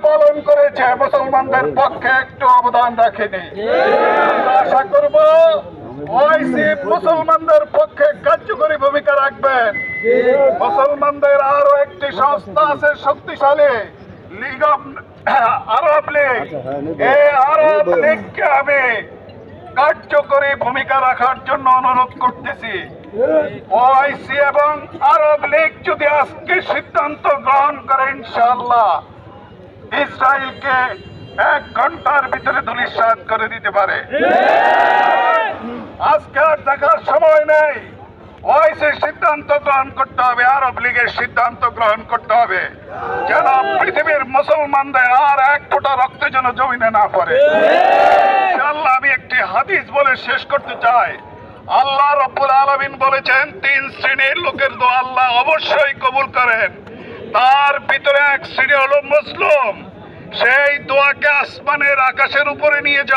পালন করেছে, মুসলমানদের পক্ষে একটু অবদান রাখেনি। আমরা আশা করব ওআইসি মুসলমানদের পক্ষে কার্যকরী ভূমিকা রাখবেন। মুসলমানদের আরো একটি সংস্থা আছে শক্তিশালী, লীগ অফ আরব লীগ। এই আরব লীগকে আমি কার্যকরী ভূমিকা রাখার জন্য অনুরোধ করতেছি। ওআইসি এবং আরব লীগ যদি আজকে সিদ্ধান্ত গ্রহণ করে, ইনশাআল্লাহ ইসরায়েলকে 1 ঘন্টার ভিতরে ধূলিসাৎ করে দিতে পারে। আজকে আর দেখার সময় নেই। ওআইসির সিদ্ধান্ত গ্রহণ করতে হবে, আরব লীগের সিদ্ধান্ত গ্রহণ করতে হবে, যেন পৃথিবীর মুসলমানদের আর এক ফোঁটা রক্ত যেন জমিনে না পড়ে। ইনশাআল্লাহ আমি একটি হাদিস বলে শেষ করতে চাই। আল্লাহ রাব্বুল আলামিন বলেছেন, 3 শ্রেণীর লোকের দোয়া আল্লাহ অবশ্যই কবুল করেন। তার ভিতরে এক শ্রেণী হলো মুসলিম। সেই দোয়াকে আসমানের আকাশের উপরে নিয়ে যাও।